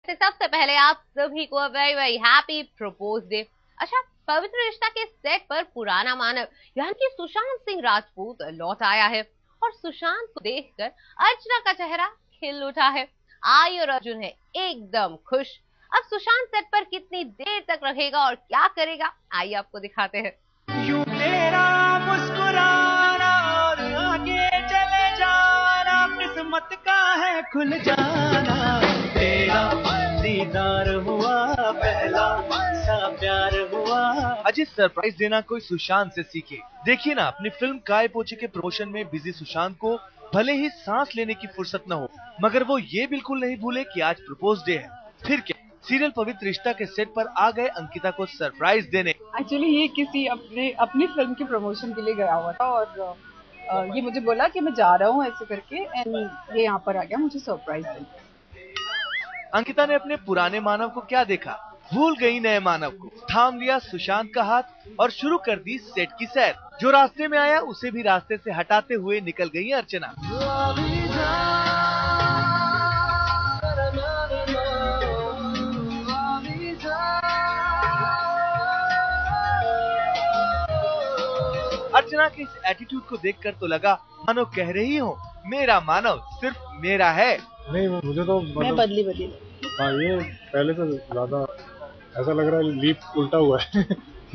सबसे पहले आप सभी को very very happy propose day. अच्छा, पवित्र रिश्ता के सेट पर पुराना मानव यानी कि सुशांत सिंह राजपूत लौट आया है और सुशांत को देखकर अर्चना का चेहरा खिल उठा है। आई और अर्जुन है एकदम खुश। अब सुशांत सेट पर कितनी देर तक रहेगा और क्या करेगा, आइए आपको दिखाते हैं। यूं तेरा मुस्कुराना और आगे चले जाना किस्मत का है खुल जाना, तेरा दीदार हुआ पहला सा प्यार हुआ। अजय सरप्राइज देना कोई सुशांत से सीखे। देखिए ना, अपनी फिल्म काय पोछे के प्रमोशन में बिजी सुशांत को भले ही सांस लेने की फुर्सत न हो, मगर वो ये बिल्कुल नहीं भूले कि आज प्रपोज डे है। फिर क्या, सीरियल पवित्र रिश्ता के सेट पर आ गए अंकिता को सरप्राइज देने। एक्चुअली ये किसी अपनी फिल्म के प्रमोशन के लिए गया हुआ था और ये मुझे बोला कि मैं जा रहा हूँ ऐसे करके, एंड ये यहाँ पर आ गया मुझे सरप्राइज देने। अंकिता ने अपने पुराने मानव को क्या देखा, भूल गई नए मानव को। थाम लिया सुशांत का हाथ और शुरू कर दी सेट की सैर। जो रास्ते में आया उसे भी रास्ते से हटाते हुए निकल गई अर्चना। अर्चना के इस एटीट्यूड को देखकर तो लगा मानो कह रही हो मेरा मानव सिर्फ मेरा है। नहीं, मुझे तो मैं बदली हाँ, ये पहले से ज्यादा ऐसा लग रहा है लीप उल्टा हुआ है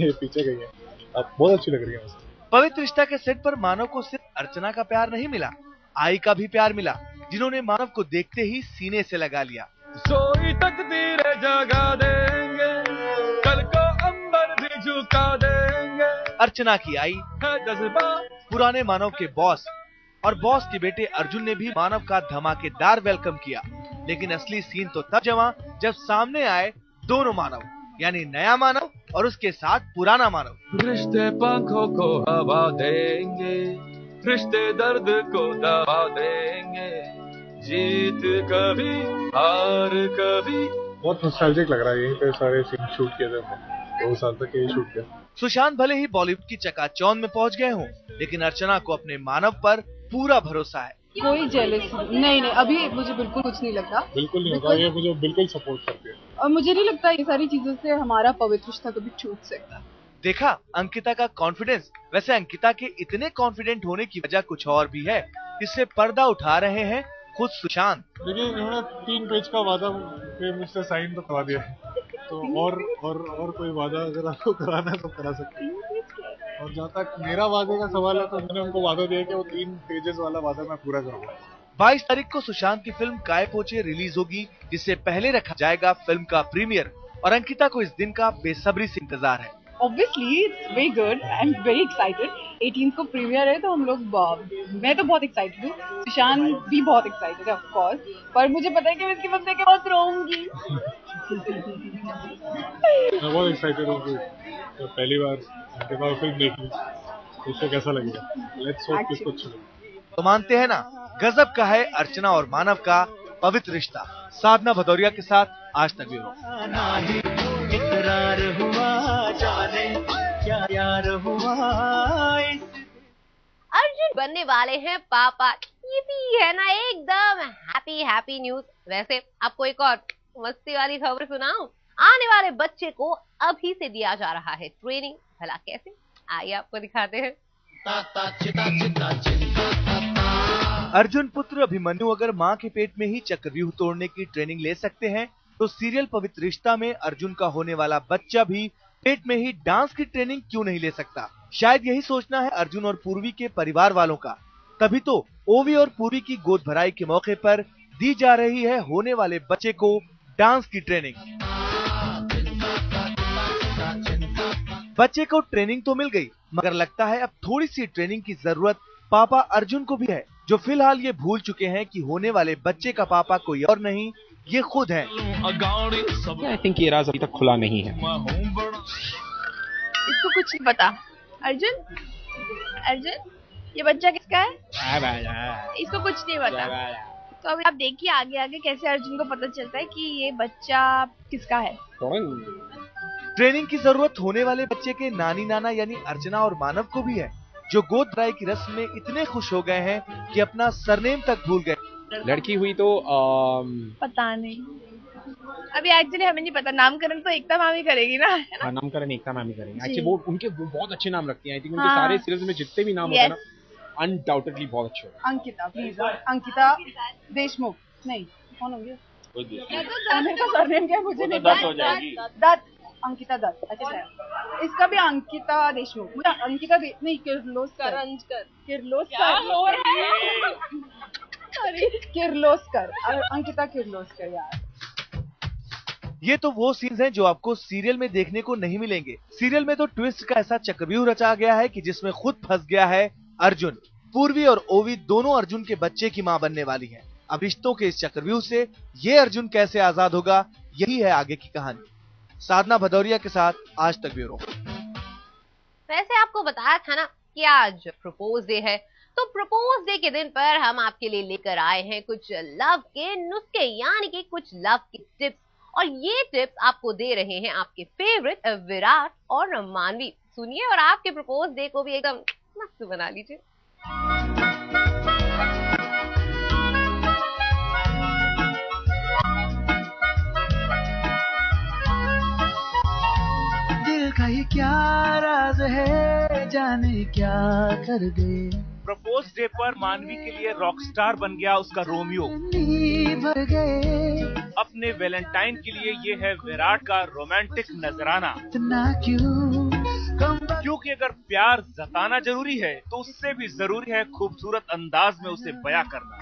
ये पीछे गई है। अब बहुत अच्छी लग रही है मुझे। पवित्र रिश्ता के सेट पर मानव को सिर्फ अर्चना का प्यार नहीं मिला, आई का भी प्यार मिला, जिन्होंने मानव को देखते ही सीने से लगा लिया। सोई तकदीर जगा देंगे, कल को अंबर भी झुका देंगे। अर्चना की आई, जज्बा पुराने मानव के बॉस और बॉस के बेटे अर्जुन ने भी मानव का धमाकेदार वेलकम किया। लेकिन असली सीन तो तब जमा जब सामने आए दोनों मानव, यानी नया मानव और उसके साथ पुराना मानव। रिश्ते पंखों को हवा देंगे, रिश्ते दर्द को दबा देंगे, जीत कभी हार कभी। बहुत नॉस्टैल्जिक लग रहा है। यहीं पे सारे सीन शूट किए थे, 2 साल तक यही शूट किया। सुशांत भले ही बॉलीवुड की चकाचौंध में पहुंच गए हों, लेकिन अर्चना को अपने मानव पर पूरा भरोसा है। कोई जेलस नहीं, अभी मुझे बिल्कुल कुछ नहीं लगता। बिल्कुल नहीं होता, ये मुझे बिल्कुल सपोर्ट करती है और मुझे नहीं लगता ये सारी चीजों से हमारा पवित्र रिश्ता कभी छूट सकता। देखा अंकिता का कॉन्फिडेंस। वैसे अंकिता के इतने कॉन्फिडेंट होने की वजह कुछ और भी है, इससे पर्दा उठा रहे हैं खुद सुशांत। देखिए, इन्होंने 3 पेज का वादा पे मुझसे साइन तो करवा दिया है, तो और कोई वादा अगर आपको कराना है तो करा सकते हैं। और जहाँ तक मेरा वादे का सवाल है तो मैंने उनको वादा दिया कि वो 3 पेजेस वाला वादा मैं पूरा करूँगा। 22 तारीख को सुशांत की फिल्म काय पोछे रिलीज होगी, जिससे पहले रखा जाएगा फिल्म का प्रीमियर और अंकिता को इस दिन का बेसब्री से इंतजार है। Obviously, it's very good. I'm very excited. 18 को प्रीमियर है तो हम लोग, मैं तो बहुत एक्साइटेड हूँ, सुशांत भी बहुत एक्साइटेड है ऑफ कोर्स, पर मुझे पता है कि मैं इसके बंदे के बहुत रोऊंगी। मैं बहुत एक्साइटेड हूँ कि तो पहली बार उनके पास फिल्म देखी, उससे कैसा लगेगा। लेट्स होप किसको अच्छा लगे। तो मानते हैं ना, गजब का है अर्चना और मानव का पवित्र रिश्ता। साधना भदौरिया के साथ आज तक ब्यूरो। इकरार हुआ जाने क्या यार हुआ। अर्जुन बनने वाले हैं पापा, ये भी है ना एकदम हैप्पी हैप्पी न्यूज। वैसे आपको एक और मस्ती वाली खबर सुनाऊं, आने वाले बच्चे को अभी से दिया जा रहा है ट्रेनिंग। भला कैसे, आइए आपको दिखाते हैं। अर्जुन पुत्र अभिमन्यु अगर मां के पेट में ही चक्रव्यूह तोड़ने की ट्रेनिंग ले सकते हैं, तो सीरियल पवित्र रिश्ता में अर्जुन का होने वाला बच्चा भी पेट में ही डांस की ट्रेनिंग क्यों नहीं ले सकता। शायद यही सोचना है अर्जुन और पूर्वी के परिवार वालों का। तभी तो ओवी और पूर्वी की गोद भराई के मौके पर दी जा रही है होने वाले बच्चे को डांस की ट्रेनिंग। बच्चे को ट्रेनिंग तो मिल गई, मगर लगता है अब थोड़ी सी ट्रेनिंग की जरूरत पापा अर्जुन को भी है, जो फिलहाल ये भूल चुके हैं कि होने वाले बच्चे का पापा कोई और नहीं, ये खुद है। आई थिंक ये राज अभी तक खुला नहीं है। इसको कुछ नहीं पता। अर्जुन ये बच्चा किसका है? इसको कुछ नहीं पता। तो अभी आप देखिए आगे आगे कैसे अर्जुन को पता चलता है कि ये बच्चा किसका है। ट्रेनिंग की जरूरत होने वाले बच्चे के नानी नाना यानी अर्चना और मानव को भी है, जो गोद भराई की रस्म में इतने खुश हो गए हैं कि अपना सरनेम तक भूल गए। लड़की हुई तो पता नहीं। अभी एक्चुअली हमें नहीं पता, नामकरण तो एकता मामी करेगी ना, है ना? हाँ, नामकरण एकता मैम ही करेंगे। एक्चुअली वो उनके बहुत अच्छे नाम रखती हैं। आई थिंक उनके सारे सीरियल्स में जितने भी नाम होते हैं ना, अनडाउटेडली बहुत अच्छे होते हैं। अंकिता, प्लीज, अंकिता देशमुख नहीं, कौन होंगे? मेरे का सरनेम क्या है मुझे नहीं पता। दत्त, अंकिता दत्त, अच्छा है। इसका भी अंकिता देशमुख, मुझे अंकिता नहीं, किर्लोस्कर, किर्लोस्कर, अंकिता किर्लोस्कर यार। ये तो वो सीन्स हैं जो आपको सीरियल में देखने को नहीं मिलेंगे। सीरियल में तो ट्विस्ट का ऐसा चक्रव्यूह रचा गया है कि जिसमें खुद फंस गया है अर्जुन। पूर्वी और ओवी दोनों अर्जुन के बच्चे की मां बनने वाली हैं। अब रिश्तों के इस चक्रव्यूह से ये अर्जुन कैसे आजाद होगा, यही है आगे की कहानी। साधना भदौरिया के साथ आज तक ब्यूरो। वैसे आपको बताया था ना कि आज प्रपोज डे है, तो प्रपोज डे के दिन पर हम आपके लिए लेकर आए हैं कुछ लव के नुस्खे, यानी कि कुछ लव की टिप्स। और ये टिप्स आपको दे रहे हैं आपके फेवरेट विराट और मानवी। सुनिए और आपके प्रपोज डे को भी एकदम मस्त बना लीजिए। दिल का ये क्या राज है, जाने क्या कर गए। प्रपोज डे पर मानवी के लिए रॉकस्टार बन गया उसका रोमियो। भर गए अपने वैलेंटाइन के लिए ये है विराट का रोमांटिक नजराना। क्योंकि अगर प्यार जताना जरूरी है तो उससे भी जरूरी है खूबसूरत अंदाज में उसे बयां करना।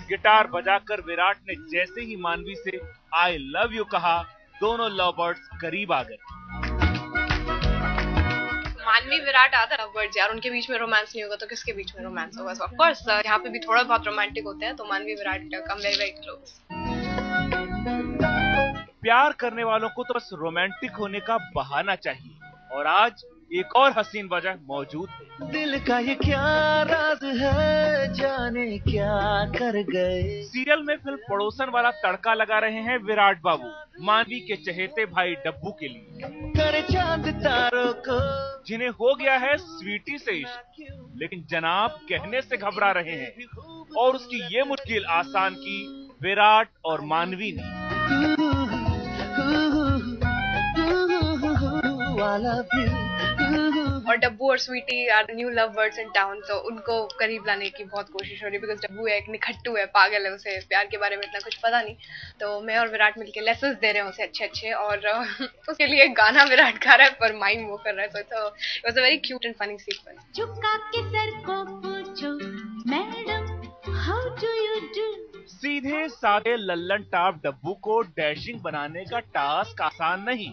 गिटार बजाकर विराट ने जैसे ही मानवी से आई लव यू कहा, दोनों लव बर्ड्स करीब आ गए। मानवी विराट आधा लव बर्ड्स यार, उनके बीच में रोमांस नहीं होगा तो किसके बीच में रोमांस होगा? ऑफ कोर्स यहाँ पे भी थोड़ा बहुत रोमांटिक होते हैं, तो मानवी विराट कम वेरी वेरी क्लोज। प्यार करने वालों को तो बस रोमांटिक होने का बहाना चाहिए, और आज एक और हसीन वजह मौजूद है। दिल का ये क्या राज है, जाने क्या कर गए। सीरियल में फिल्म पड़ोसन वाला तड़का लगा रहे हैं विराट बाबू मानवी के चहेते भाई डब्बू के लिए। कर चांद तारों को, जिन्हें हो गया है स्वीटी से इश्क, लेकिन जनाब कहने से घबरा रहे हैं, और उसकी ये मुश्किल आसान की विराट और मानवी ने। और डब्बू और Sweety are new love birds in town, तो उनको करीब लाने की बहुत कोशिश हो रही है। बिकॉज डब्बू है एक निखट्टू है, पागल है, उसे प्यार के बारे में इतना कुछ पता नहीं। तो मैं और विराट मिलके लेसन्स दे रहे हैं उसे अच्छे अच्छे, और उसके लिए गाना विराट गा रहा है पर माइम वो कर रहा है। तो it was a very cute and funny sequence. झुका के सर को पूछो madam how do you do. सीधे साधे लल्लन टाप डब्बू को डैशिंग बनाने का टास्क आसान नहीं।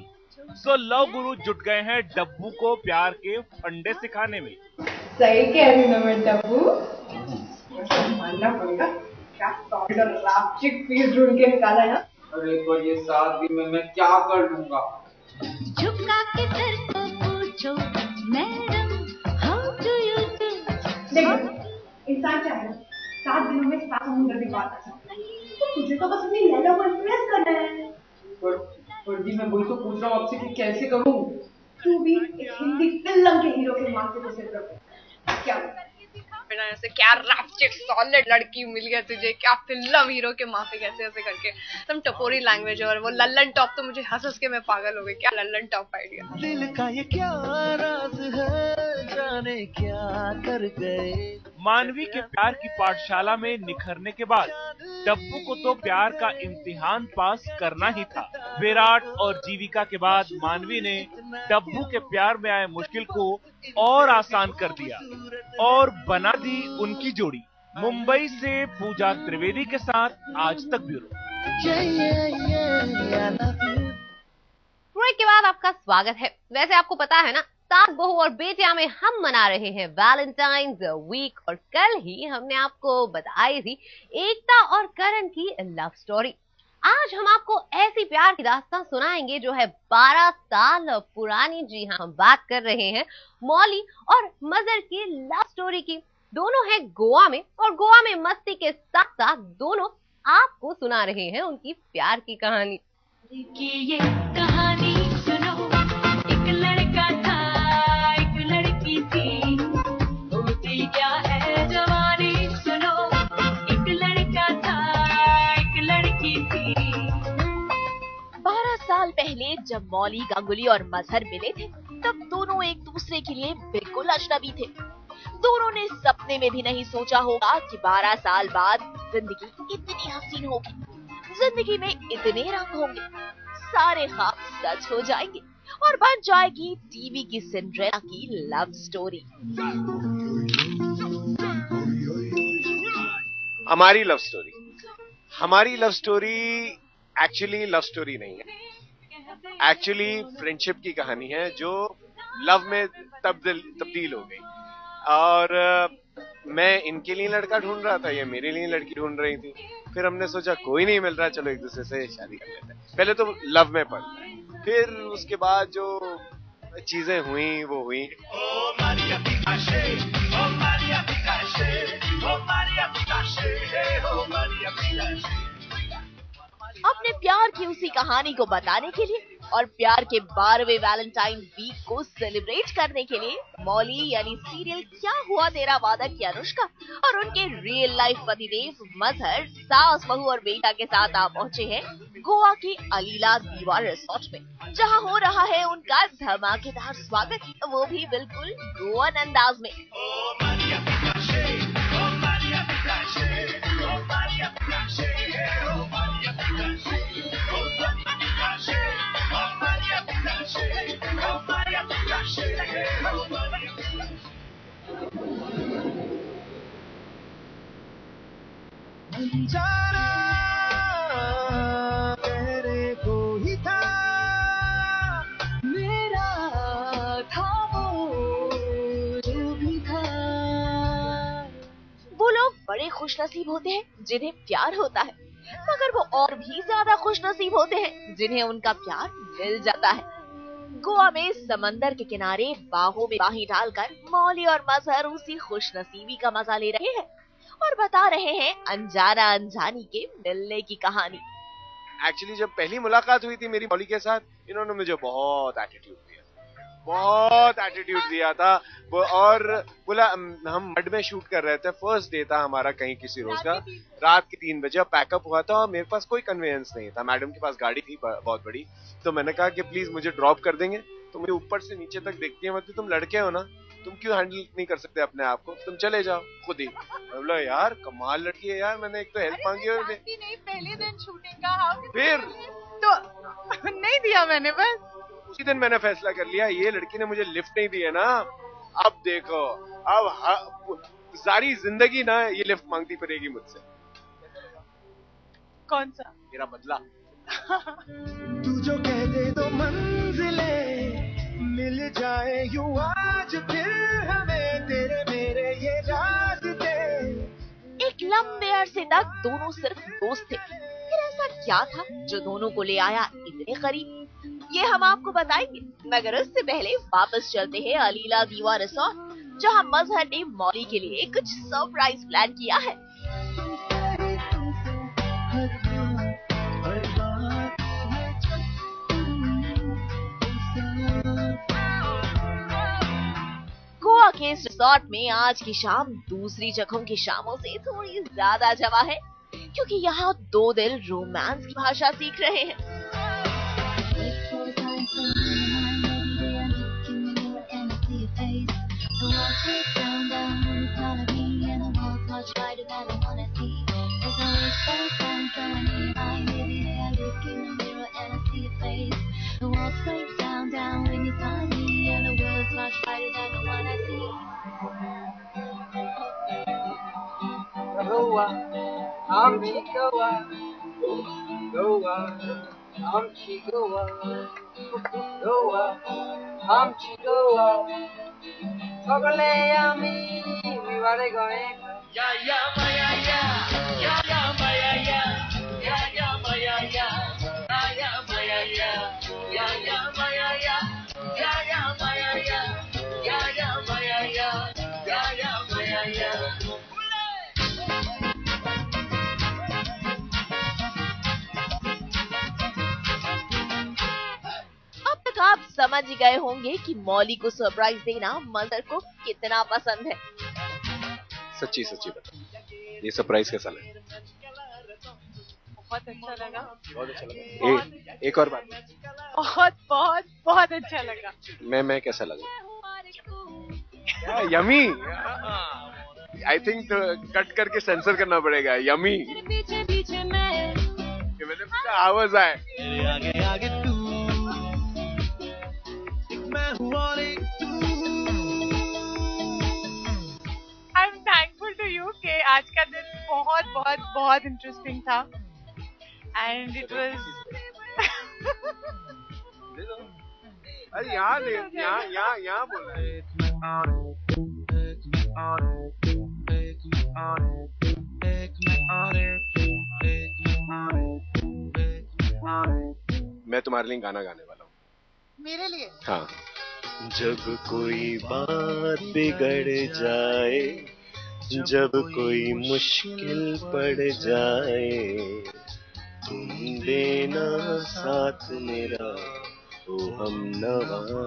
सो लव गुरु जुट गए हैं डब्बू को प्यार के फंडे सिखाने में। सही कह रही हूँ मैं डब्बू, मानना पड़ेगा क्या सॉलिड और रापचिक पीस ढूंढ के निकाला है। अरे पर ये 7 दिन में मैं क्या कर लूंगा। झुका के सर को पूछो madam how do you do. देखो इंसान चाहे 7 दिनों में 7 समुद्र भी पार कर सकता है, तो तुझे तो बस अपनी लैला को इम्प्रेस करना है। पर जी मैं वही तो पूछ रहा हूँ आपसे कि कैसे करूँ। तू भी एक हिंदी फिल्म के हीरो के माथे को सिर रख क्या ऐसे क्या रापचिक सॉलिड लड़की मिल गया तुझे, क्या फिल्म हीरो के माथे कैसे ऐसे करके तुम टपोरी लैंग्वेज। और वो लल्लन टॉप तो मुझे हंस के मैं पागल हो गई, क्या लल्लन टॉप आइडिया। दिल का ये क्या राज है, जाने क्या कर गए। मानवी के प्यार की पाठशाला में निखरने के बाद डब्बू को तो प्यार का इम्तिहान पास करना ही था। विराट और जीविका के बाद मानवी ने डब्बू के प्यार में आए मुश्किल को और आसान कर दिया और बना दी उनकी जोड़ी। मुंबई से पूजा त्रिवेदी के साथ आज तक ब्यूरो। ब्रेक के बाद आपका स्वागत है। वैसे आपको पता है ना, सास बहू और बेटिया में हम मना रहे हैं वैलेंटाइन्स वीक, और कल ही हमने आपको बताई थी एकता और करण की लव स्टोरी। आज हम आपको ऐसी प्यार की दास्तान सुनाएंगे जो है 12 साल पुरानी। जी हाँ, हम बात कर रहे हैं मौली और मजर की लव स्टोरी की। दोनों है गोवा में, और गोवा में मस्ती के साथ साथ दोनों आपको सुना रहे हैं उनकी प्यार की कहानी। ये कहानी सुनो, एक लड़का था एक लड़की थी, जब मौली, गांगुली और मजहर मिले थे तब दोनों एक दूसरे के लिए बिल्कुल अजनबी थे। दोनों ने सपने में भी नहीं सोचा होगा कि 12 साल बाद जिंदगी इतनी हसीन होगी, जिंदगी में इतने रंग होंगे, सारे ख्वाब सच हो जाएंगे और बन जाएगी टीवी की सिंड्रेला की लव स्टोरी। हमारी love story actually love story नहीं है, एक्चुअली फ्रेंडशिप की कहानी है जो लव में तब्दील हो गई। और मैं इनके लिए लड़का ढूंढ रहा था, ये मेरे लिए लड़की ढूंढ रही थी। फिर हमने सोचा कोई नहीं मिल रहा, चलो एक दूसरे से शादी कर लेते हैं। पहले तो लव में पड़ता है, फिर उसके बाद जो चीजें हुई वो हुई। अपने प्यार की उसी कहानी को बताने के लिए और प्यार के 12वें वैलेंटाइन वीक को सेलिब्रेट करने के लिए मौली यानी सीरियल क्या हुआ तेरा वादा की अनुष्का और उनके रियल लाइफ पतिदेव मजहर सास, बहू और बेटा के साथ आ पहुंचे हैं गोवा के अलीला दीवा रिसोर्ट में, जहां हो रहा है उनका धमाकेदार स्वागत, वो भी बिल्कुल गोवन अंदाज में। जाना तेरे को ही था, मेरा था वो जो भी था। वो लोग बड़े खुशनसीब होते हैं जिन्हें प्यार होता है, मगर वो और भी ज्यादा खुशनसीब होते हैं जिन्हें उनका प्यार मिल जाता है। गोवा में समंदर के किनारे बाहों में बाहें डालकर मौली और मजहर उसी खुशनसीबी का मजा ले रहे हैं और बता रहे हैं अनजाना अनजानी के मिलने की कहानी। एक्चुअली जब पहली मुलाकात हुई थी मेरी मौली के साथ, इन्होंने मुझे बहुत एटीट्यूड दिया था और बोला हम मड में शूट कर रहे थे, फर्स्ट डे था हमारा कहीं किसी रोज का, रात के 3 बजे पैकअप हुआ था और मेरे पास कोई कन्वेंस नहीं था। मैडम के पास गाड़ी थी बहुत बड़ी, तो मैंने कहा कि प्लीज मुझे ड्रॉप कर देंगे। तो मुझे ऊपर से नीचे तक देखती है, मतलब तुम लड़के हो ना, तुम क्यों हैंडल नहीं कर सकते अपने आप को, तुम चले जाओ खुद ही। बोला यार कमाल लड़की है यार, मैंने एक तो हेल्प मांगी और नहीं पहले दिन शूटिंग का फिर तो नहीं दिया मैंने, बस उसी दिन मैंने फैसला कर लिया ये लड़की ने मुझे लिफ्ट नहीं दी है ना, अब देखो अब सारी जिंदगी ना ये लिफ्ट मांगती पड़ेगी मुझसे। कौन सा? मेरा बदला। तू जो कह दे तो मंजिले मिल जाए यूं आज फिर हमें तेरे मेरे ये रास्ते। एक लंबे अरसे तक दोनों सिर्फ दोस्त थे, फिर ऐसा क्या था जो दोनों को ले आया इतने करीब, ये हम आपको बताएंगे। मगर उससे पहले वापस चलते हैं अलीला दीवा रिसोर्ट, जहां मजहर ने मौली के लिए कुछ सरप्राइज प्लान किया है। गोवा के इस रिसोर्ट में आज की शाम दूसरी जगहों की शामों से थोड़ी ज्यादा जमा है, क्योंकि यहाँ 2 दिल रोमांस की भाषा सीख रहे हैं। Goa, I'm Chigoa, Goa, I'm Chigoa, Goa, I'm Chigoa. Ogole ami, we were going. Ya ya maya ya, ya ya maya ya, ya ya maya ya, ya ya maya ya, ya ya maya ya, ya ya maya ya, ya ya maya ya, ya ya maya ya. आप समझ गए होंगे कि मौली को surprise देना मजहर को कितना पसंद है। सच्ची बता, ये सरप्राइज कैसा लगा? बहुत अच्छा लगा। बहुत अच्छा लगा। एक और बात, बहुत बहुत बहुत अच्छा लगा। मैं कैसा लगा? यमी। आई थिंक कट करके सेंसर करना पड़ेगा। यमी। मैंने पूछा आवाज आए। I am thankful to you कि आज का दिन बहुत बहुत बहुत इंटरेस्टिंग था एंड इट वाज। अरे यहाँ बोल रहे हैं। मैं तुम्हारे लिए गाना गाने वाला हूँ। मेरे लिए? हाँ। जब कोई बात बिगड़ जाए, जब कोई मुश्किल पड़ जाए, तुम देना साथ मेरा ओ हमनवा।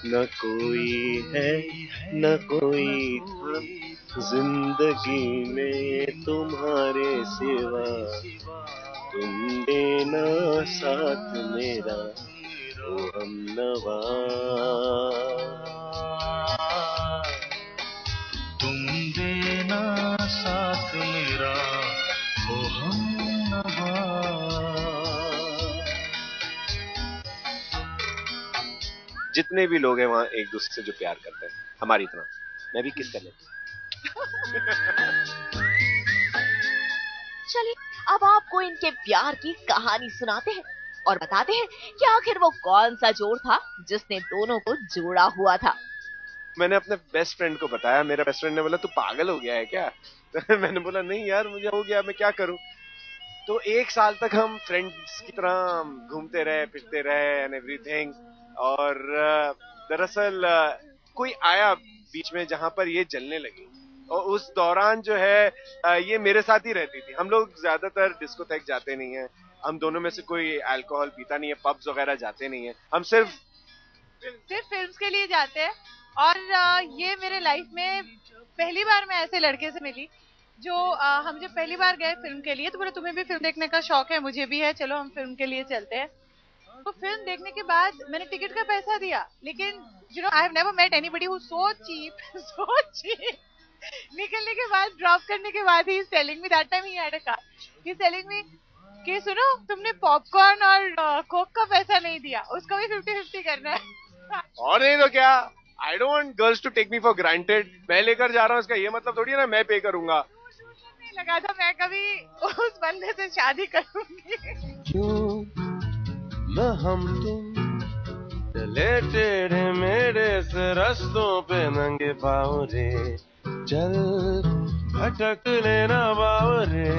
न कोई है न कोई था जिंदगी में तुम्हारे सिवा, तुम देना साथ मेरा ओ हमनवा। तुम देना साथ मेरा ओ हमनवा। जितने भी लोग हैं वहाँ एक दूसरे से जो प्यार करते हैं हमारी तरह, मैं भी किस कर लेता। चलिए अब आपको इनके प्यार की कहानी सुनाते हैं और बताते हैं कि आखिर वो कौन सा जोड़ था जिसने दोनों को जोड़ा हुआ था। मैंने अपने बेस्ट फ्रेंड को बताया। मेरा बेस्ट फ्रेंड ने बोला तू पागल हो गया है क्या? तो मैंने बोला नहीं यार मुझे हो गया, मैं क्या करूं। तो 1 साल तक हम फ्रेंड्स की तरह घूमते रहे फिरते रहे एंड एवरीथिंग। और दरअसल कोई आया बीच में जहां पर ये जलने लगी, और उस दौरान जो है ये मेरे साथ ही रहती थी। हम लोग ज्यादातर डिस्कोथेक जाते नहीं है, हम दोनों में से कोई अल्कोहल पीता नहीं है, पब्स वगैरह जाते नहीं है, हम सिर्फ फिल्म्स के लिए जाते हैं। और ये मेरे लाइफ में पहली बार मैं ऐसे लड़के से मिली जो हम जब पहली बार गए फिल्म के लिए तो बोले तुम्हें भी फिल्म देखने का शौक है, मुझे भी है, चलो हम फिल्म के लिए चलते हैं। तो फिल्म देखने के बाद मैंने टिकट का पैसा दिया, लेकिन you know I have never met anybody who so cheap so cheap. निकलने के बाद ड्रॉप करने के बाद ही telling me that time he had a car, he telling me कि सुनो तुमने पॉपकॉर्न और कोक का पैसा नहीं दिया, उसका भी 50-50 करना है। और नहीं तो क्या, I don't want girls to take me for granted. मैं लेकर जा रहा हूँ इसका ये मतलब थोड़ी है ना मैं पे करूंगा। नहीं लगा था मैं कभी उस बंदे से शादी करूंगी। क्यों न हम तुम चले टेढ़े मेरे से रस्तों पे नंगे पाँव रे, चल भटक लेना बावरे।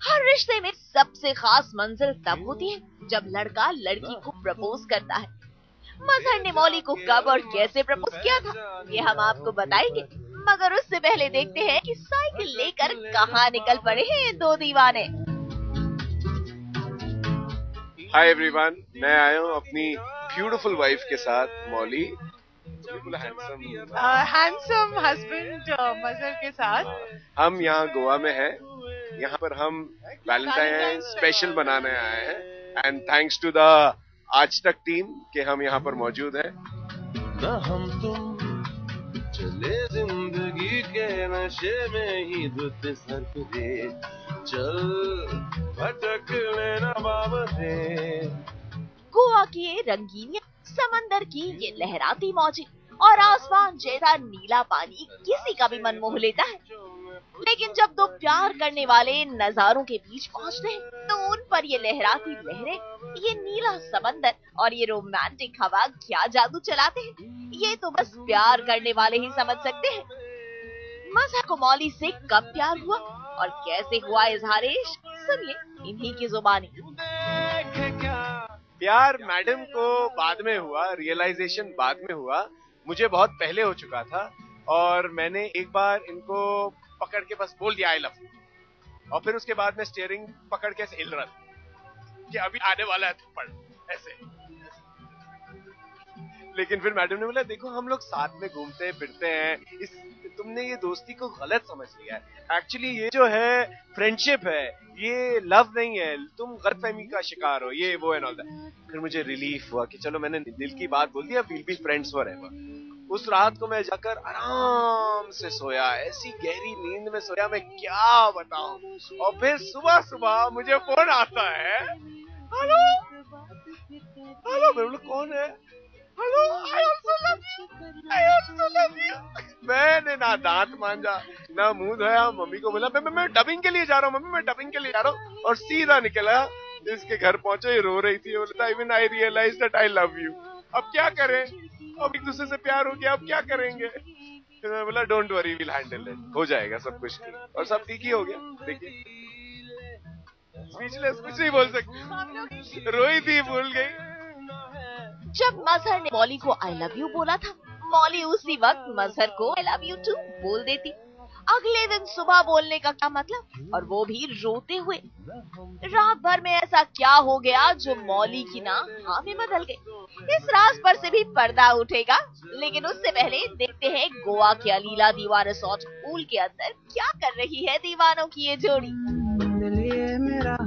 हर रिश्ते में सबसे खास मंजिल तब होती है जब लड़का लड़की को प्रपोज करता है। मजहर ने मौली को कब और कैसे प्रपोज किया था ये हम आपको बताएंगे, मगर उससे पहले देखते हैं कि साइकिल लेकर कहाँ निकल पड़े हैं ये दो दीवाने। हाय एवरीवन, मैं आया हूँ अपनी ब्यूटीफुल वाइफ के साथ मौली, बिल्कुल हैंडसम हस्बैंड मजहर के साथ। हम यहाँ गोवा में हैं, यहाँ पर हम वैलेंटाइन स्पेशल बनाने आए हैं एंड थैंक्स टू द आज तक टीम के हम यहाँ पर मौजूद हैं। न हम तुम चले जिंदगी के नशे में ही धुत सरके, चल भटक लेना बावरे। गोवा की ये रंगीनियां, समंदर की ये लहराती मौजें और आसमान जैसा नीला पानी किसी का भी मन मोह लेता है। लेकिन जब दो प्यार करने वाले नजारों के बीच पहुंचते हैं तो उन पर ये लहराती लहरें, ये नीला समंदर और ये रोमांटिक हवा क्या जादू चलाते हैं ये तो बस प्यार करने वाले ही समझ सकते हैं। मजहर को मौली से कब प्यार हुआ और कैसे हुआ इजहार इश्क, सुनिए इन्हीं की जुबानी। प्यार मैडम को बाद में हुआ, रियलाइजेशन बाद में हुआ, मुझे बहुत पहले हो चुका था। और मैंने एक बार इनको पकड़ के बस बोल दिया आई लव यू, और फिर उसके बाद मैं स्टीयरिंग पकड़ के हिल रहा था कि अभी आने वाला है थप्पड़ ऐसे। लेकिन फिर मैडम ने बोला देखो हम लोग साथ में घूमते फिरते हैं, तुमने ये दोस्ती को गलत समझ लिया है। एक्चुअली ये जो है फ्रेंडशिप है, ये लव नहीं है, तुम गलतफहमी का शिकार हो, ये वो एंड ऑल दैट। फिर मुझे रिलीफ हुआ कि चलो मैंने दिल की बात बोल दिया, वील बी फ्रेंड्स फॉरएवर। उस रात को मैं जाकर आराम से सोया, ऐसी गहरी नींद में सोया, मैं क्या बताऊं। और फिर सुबह सुबह मुझे फोन आता है, हेलो हेलो, मैं बोला कौन है, hello I also love you. मैंने ना दांत मांजा ना मुंह धोया, मम्मी को बोला मैं डबिंग के लिए जा रहा हूँ, मम्मी मैं डबिंग के लिए जा रहा हूँ, और सीधा निकला। इसके घर पहुंचे, ये रो रही थी, बोलता even I realise that I love you. अब क्या करें, अब एक दूसरे से प्यार हो गया, अब क्या करेंगे। फिर मैं बोला don't worry, will handle it, हो जाएगा सब कुछ ठीक, और सब ठीक ही हो गया। देखिए स्पीचलेस, कुछ नहीं बोल सकती, रोई थी, भूल गई। जब मजहर ने मौली को आई लव यू बोला था, मौली उसी वक्त मजहर को आई लव यू टू बोल देती। अगले दिन सुबह बोलने का क्या मतलब, और वो भी रोते हुए। रात भर में ऐसा क्या हो गया जो मौली की ना हाँ में बदल गई। इस राज पर से भी पर्दा उठेगा, लेकिन उससे पहले देखते हैं गोवा के अलीला दीवा रिसोर्ट पूल के अंदर क्या कर रही है दीवानों की ये जोड़ी। दिल ये मेरा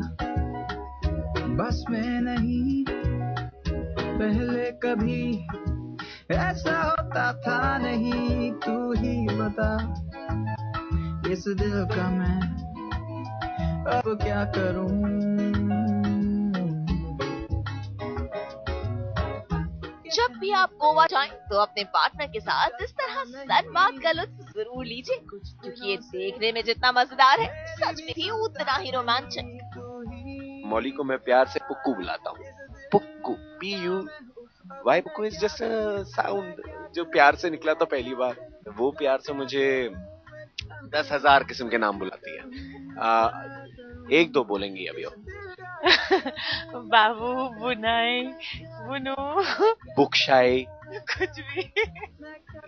बस में नहीं, पहले कभी ऐसा होता था नहीं, तू ही बता इस दिल का मैं अब क्या करूं। जब भी आप गोवा जाएं तो अपने पार्टनर के साथ इस तरह सनबाथ का लुत्फ जरूर लीजिए, क्योंकि ये देखने में जितना मजेदार है सच में भी उतना ही रोमांचक। मौली को मैं प्यार से पुक्कू बुलाता हूँ, Pukku, PU Y, Pukku is just sound जो प्यार से निकला था पहली बार। वो प्यार से मुझे 10,000 किस्म के नाम बुलाती है। एक दो बोलेंगी अभी हो। बाबू, बुनाई, बुनू, बुकशाई, कुछ भी।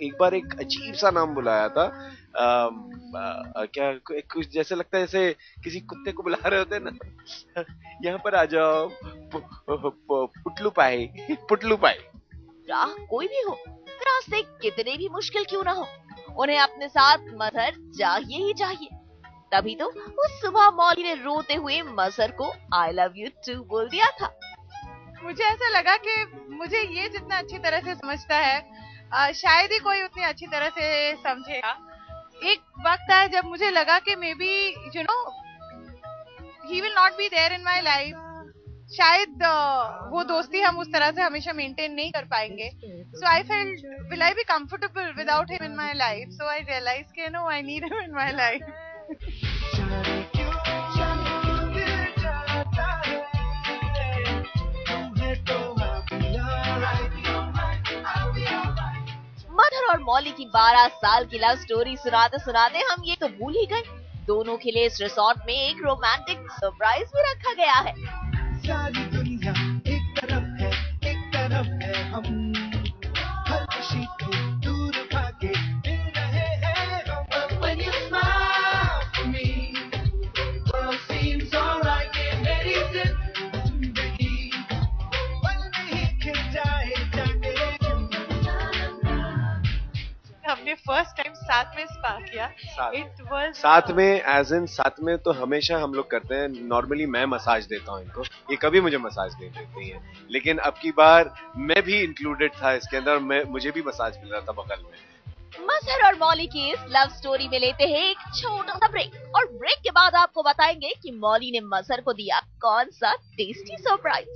एक बार एक अजीब सा नाम बुलाया था, क्या कुछ जैसे लगता है जैसे किसी कुत्ते को बुला रहे होते हैं ना, यहाँ पर आ जाओ, पुटलू पाई, पुटलू पाई। राह कोई भी हो, रास्ते कितने भी मुश्किल क्यों ना हो, उन्हें अपने साथ मजहर चाहिए ही चाहिए। तभी तो उस सुबह मौली ने रोते हुए मजहर को आई लव यू टू बोल दिया था। मुझे ऐसा लगा कि मुझे ये जितना अच्छी तरह से समझता है शायद ही कोई उतनी अच्छी तरह से समझेगा। एक वक्त आया जब मुझे लगा कि maybe you know he will not be there in my life, शायद वो दोस्ती हम उस तरह से हमेशा मेंटेन नहीं कर पाएंगे। So I felt will I be comfortable without him in my life, so I realise के no I need him in my life. Mazhar और मौली की 12 साल की लव स्टोरी सुनाते सुनाते हम ये तो भूल ही गए, दोनों के लिए इस रिसोर्ट में एक रोमांटिक सरप्राइज भी रखा गया है। सारी दुनिया एक तरफ है हम, हर खुशी को दूर भागे मिल रहे हैं हम। When you smile for me, world seems alright, ये मेरी जिंदगी पल में ही खिल जाए जाने। हमने फर्स्ट टाइम साथ में स्पा किया, इट वाज साथ में एज इन साथ में तो हमेशा हम लोग करते हैं। नॉर्मली मैं मसाज देता हूँ इनको, ये कभी मुझे मसाज नहीं देती है, लेकिन अब की बार मैं भी इंक्लूडेड था इसके अंदर, मुझे भी मसाज मिल रहा था बगल में। मजहर और मौली की इस लव स्टोरी में लेते हैं एक छोटा सा ब्रेक, और ब्रेक के बाद आपको बताएंगे कि मौली ने मजहर को दिया कौन सा टेस्टी सरप्राइज।